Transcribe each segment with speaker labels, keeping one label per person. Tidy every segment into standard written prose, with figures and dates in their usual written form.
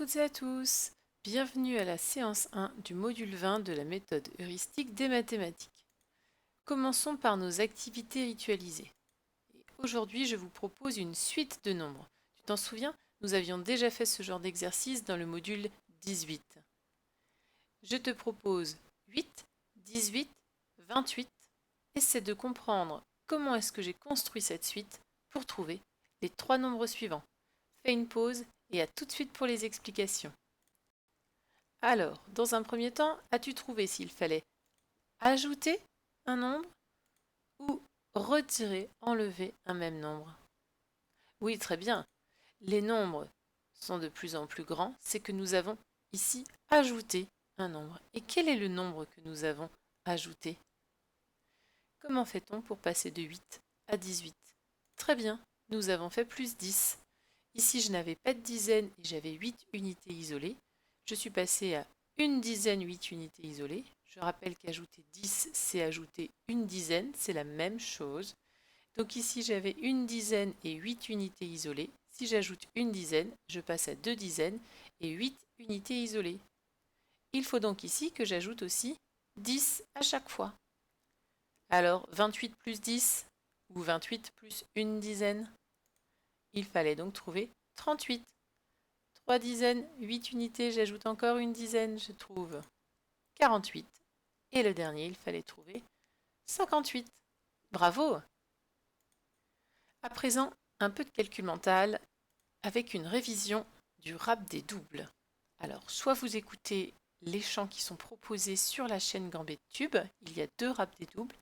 Speaker 1: toutes et à tous, bienvenue à la séance 1 du module 20 de la méthode heuristique des mathématiques. Commençons par nos activités ritualisées. Aujourd'hui, je vous propose une suite de nombres. Tu t'en souviens, nous avions déjà fait ce genre d'exercice dans le module 18. Je te propose 8, 18, 28. Essaie de comprendre comment est-ce que j'ai construit cette suite pour trouver les trois nombres suivants. Fais une pause et à tout de suite pour les explications. Alors, dans un premier temps, as-tu trouvé s'il fallait ajouter un nombre ou retirer, enlever un même nombre? Oui, très bien. Les nombres sont de plus en plus grands, c'est que nous avons ici ajouté un nombre. Et quel est le nombre que nous avons ajouté? Comment fait-on pour passer de 8 à 18? Très bien, nous avons fait plus 10. Ici, je n'avais pas de dizaine et j'avais 8 unités isolées. Je suis passé à une dizaine 8 unités isolées. Je rappelle qu'ajouter 10, c'est ajouter une dizaine, c'est la même chose. Donc ici, j'avais une dizaine et 8 unités isolées. Si j'ajoute une dizaine, je passe à 2 dizaines et 8 unités isolées. Il faut donc ici que j'ajoute aussi 10 à chaque fois. Alors, 28 plus 10 ou 28 plus une dizaine? Il fallait donc trouver 38. 3 dizaines, 8 unités, j'ajoute encore une dizaine, je trouve 48. Et le dernier, il fallait trouver 58. Bravo! À présent, un peu de calcul mental avec une révision du rap des doubles. Alors, soit vous écoutez les chants qui sont proposés sur la chaîne Gambet Tube, il y a deux raps des doubles,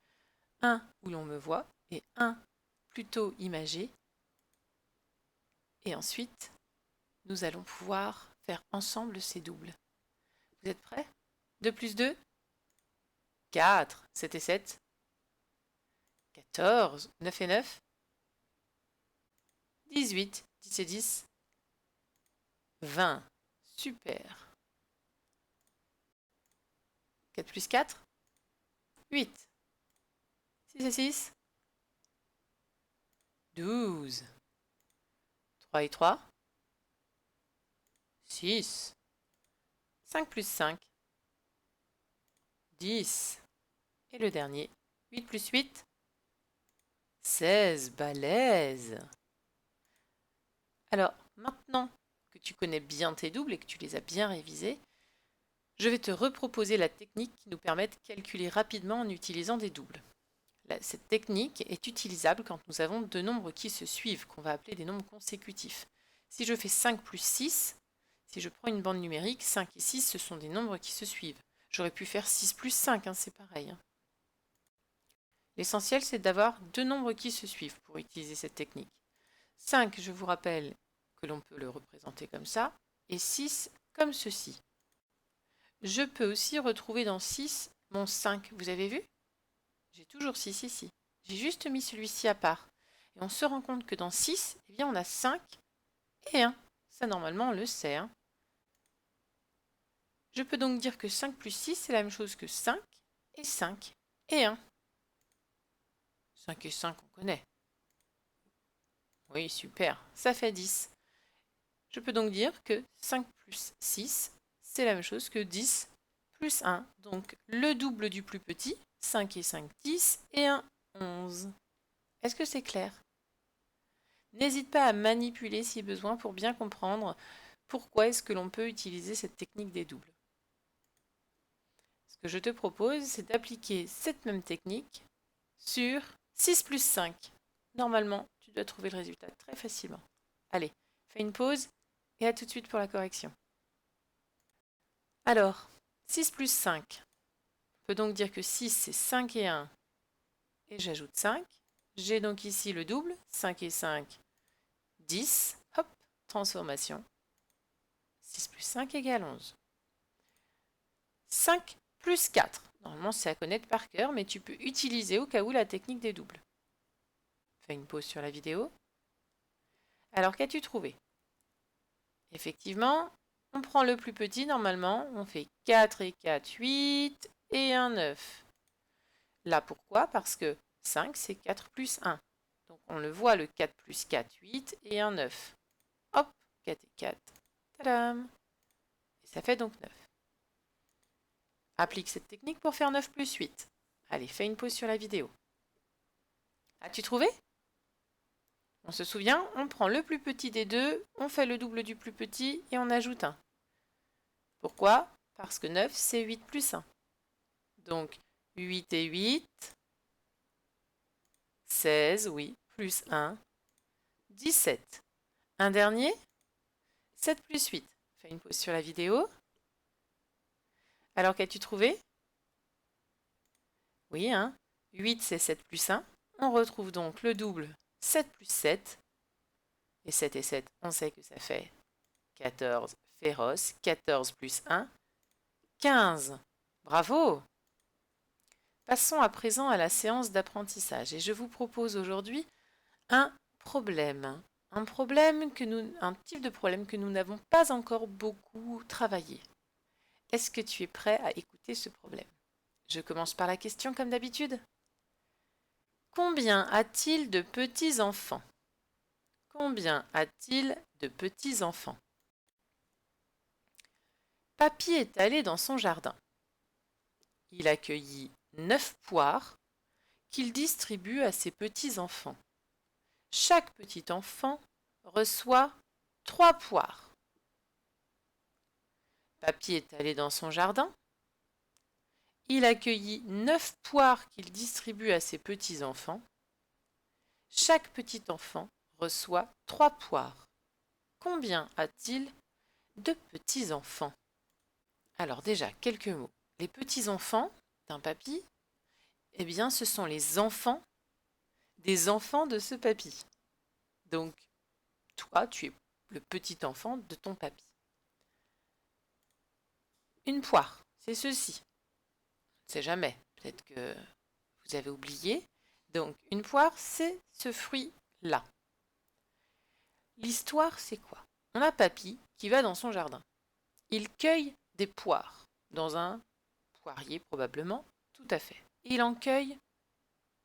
Speaker 1: un où l'on me voit et un plutôt imagé. Et ensuite, nous allons pouvoir faire ensemble ces doubles. Vous êtes prêts? 2 plus 2? 4. 7 et 7? 14. 9 et 9? 18. 10 et 10? 20. Super. 4 plus 4? 8. 6 et 6? 12. 3 et 3? 6. 5 plus 5? 10. Et le dernier, 8 plus 8? 16. Balèze. Alors, maintenant que tu connais bien tes doubles et que tu les as bien révisés, je vais te reproposer la technique qui nous permet de calculer rapidement en utilisant des doubles. Cette technique est utilisable quand nous avons deux nombres qui se suivent, qu'on va appeler des nombres consécutifs. Si je fais 5 plus 6, si je prends une bande numérique, 5 et 6, ce sont des nombres qui se suivent. J'aurais pu faire 6 plus 5, c'est pareil. L'essentiel, c'est d'avoir deux nombres qui se suivent pour utiliser cette technique. 5, je vous rappelle que l'on peut le représenter comme ça, et 6 comme ceci. Je peux aussi retrouver dans 6 mon 5, vous avez vu? J'ai toujours 6 ici. J'ai juste mis celui-ci à part. Et on se rend compte que dans 6, eh bien, on a 5 et 1. Ça, normalement, on le sait. Je peux donc dire que 5 plus 6, c'est la même chose que 5 et 5 et 1. 5 et 5, on connaît. Oui, super. Ça fait 10. Je peux donc dire que 5 plus 6, c'est la même chose que 10 plus 1. Donc, le double du plus petit, 5 et 5, 10 et 1, 11. Est-ce que c'est clair? N'hésite pas à manipuler si besoin pour bien comprendre pourquoi est-ce que l'on peut utiliser cette technique des doubles. Ce que je te propose, c'est d'appliquer cette même technique sur 6 plus 5. Normalement, tu dois trouver le résultat très facilement. Allez, fais une pause et à tout de suite pour la correction. Alors, 6 plus 5. On peut donc dire que 6, c'est 5 et 1. Et j'ajoute 5. J'ai donc ici le double, 5 et 5, 10. Hop, transformation. 6 plus 5 égale 11. 5 plus 4. Normalement, c'est à connaître par cœur, mais tu peux utiliser au cas où la technique des doubles. Fais une pause sur la vidéo. Alors, qu'as-tu trouvé? Effectivement, on prend le plus petit, normalement, on fait 4 et 4, 8 et 1, 9. Là, pourquoi? Parce que 5, c'est 4 plus 1. Donc, on le voit, le 4 plus 4, 8 et 1, 9. Hop, 4 et 4. Tadam! Ça fait donc 9. Applique cette technique pour faire 9 plus 8. Allez, fais une pause sur la vidéo. As-tu trouvé? On se souvient, on prend le plus petit des deux, on fait le double du plus petit et on ajoute 1. Pourquoi? Parce que 9, c'est 8 plus 1. Donc, 8 et 8, 16, oui, plus 1, 17. Un dernier, 7 plus 8. Fais une pause sur la vidéo. Alors, qu'as-tu trouvé? Oui, hein? 8, c'est 7 plus 1. On retrouve donc le double, 7 plus 7. Et 7 et 7, on sait que ça fait 14 féroce. 14 plus 1, 15. Bravo! Passons à présent à la séance d'apprentissage. Et je vous propose aujourd'hui un problème. Un type de problème que nous n'avons pas encore beaucoup travaillé. Est-ce que tu es prêt à écouter ce problème? Je commence par la question comme d'habitude. Combien a-t-il de petits-enfants? Combien a-t-il de petits-enfants? Papy est allé dans son jardin. Il accueillit 9 poires qu'il distribue à ses petits-enfants. Chaque petit enfant reçoit 3 poires. Papy est allé dans son jardin. Il accueillit 9 poires qu'il distribue à ses petits-enfants. Chaque petit enfant reçoit 3 poires. Combien a-t-il de petits-enfants? Alors déjà, quelques mots. Les petits-enfants d'un papy, eh bien, ce sont les enfants des enfants de ce papy. Donc, toi, tu es le petit enfant de ton papy. Une poire, c'est ceci. On ne sait jamais, peut-être que vous avez oublié. Donc, une poire, c'est ce fruit-là. L'histoire, c'est quoi? On a papy qui va dans son jardin. Il cueille des poires, dans un poirier probablement, tout à fait. Il en cueille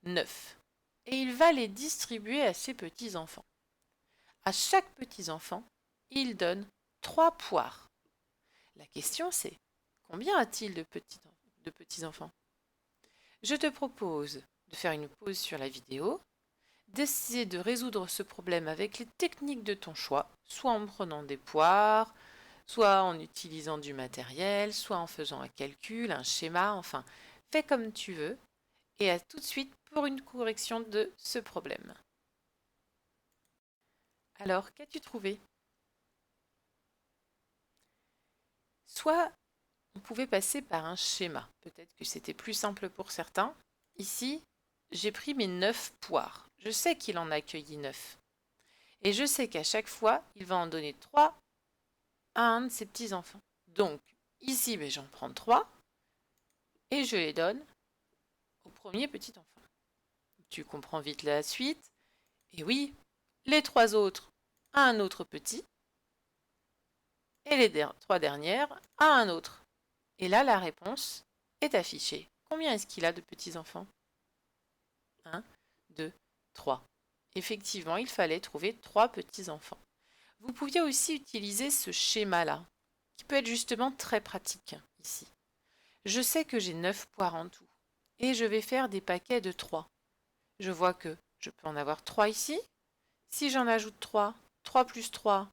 Speaker 1: 9. Et il va les distribuer à ses petits-enfants. À chaque petit-enfant, il donne 3 poires. La question c'est, combien a-t-il de petits-enfants? Je te propose de faire une pause sur la vidéo, d'essayer de résoudre ce problème avec les techniques de ton choix, soit en prenant des poires, soit en utilisant du matériel, soit en faisant un calcul, un schéma, enfin, fais comme tu veux, et à tout de suite pour une correction de ce problème. Alors, qu'as-tu trouvé? Soit on pouvait passer par un schéma. Peut-être que c'était plus simple pour certains. Ici, j'ai pris mes 9 poires. Je sais qu'il en a cueilli 9. Et je sais qu'à chaque fois, il va en donner 3 à un de ses petits-enfants. Donc, ici, j'en prends 3 et je les donne au premier petit-enfant. Tu comprends vite la suite. Et oui, les 3 autres à un autre petit. Et les 3 dernières à un autre. Et là, la réponse est affichée. Combien est-ce qu'il a de petits-enfants? 1, 2, 3. Effectivement, il fallait trouver 3 petits-enfants. Vous pouviez aussi utiliser ce schéma-là, qui peut être justement très pratique ici. Je sais que j'ai 9 poires en tout, et je vais faire des paquets de 3. Je vois que je peux en avoir 3 ici. Si j'en ajoute 3, 3 plus 3,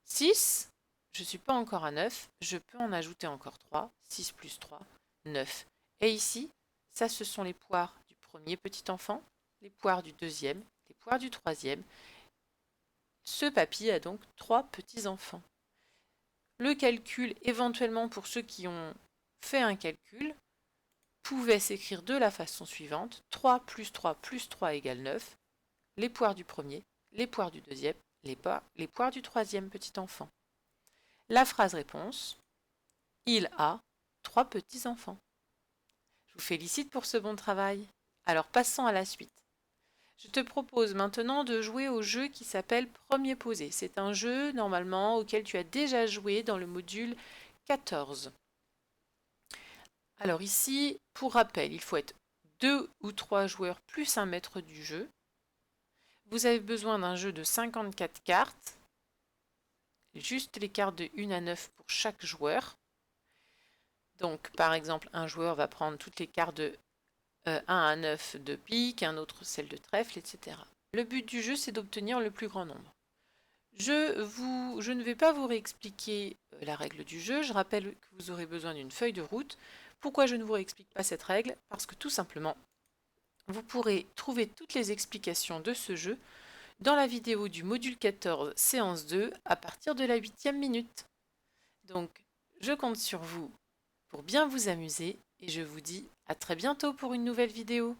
Speaker 1: 6. Je ne suis pas encore à 9, je peux en ajouter encore 3. 6 plus 3, 9. Et ici, ça ce sont les poires du premier petit enfant, les poires du deuxième, les poires du troisième. Ce papy a donc 3 petits-enfants. Le calcul, éventuellement pour ceux qui ont fait un calcul, pouvait s'écrire de la façon suivante. 3 plus 3 plus 3 égale 9. Les poires du premier, les poires du deuxième, les poires du troisième petit enfant. La phrase réponse, il a 3 petits-enfants. Je vous félicite pour ce bon travail. Alors passons à la suite. Je te propose maintenant de jouer au jeu qui s'appelle Premier posé. C'est un jeu normalement auquel tu as déjà joué dans le module 14. Alors ici, pour rappel, il faut être 2 ou 3 joueurs plus un maître du jeu. Vous avez besoin d'un jeu de 54 cartes juste les cartes de 1 à 9 pour chaque joueur. Donc par exemple, un joueur va prendre toutes les cartes de 1 à 9 de pique, un autre celle de trèfle, etc. Le but du jeu, c'est d'obtenir le plus grand nombre. Je ne vais pas vous réexpliquer la règle du jeu. Je rappelle que vous aurez besoin d'une feuille de route. Pourquoi je ne vous réexplique pas cette règle? Parce que tout simplement, vous pourrez trouver toutes les explications de ce jeu dans la vidéo du module 14, séance 2, à partir de la 8e minute. Donc, je compte sur vous pour bien vous amuser et je vous dis à très bientôt pour une nouvelle vidéo.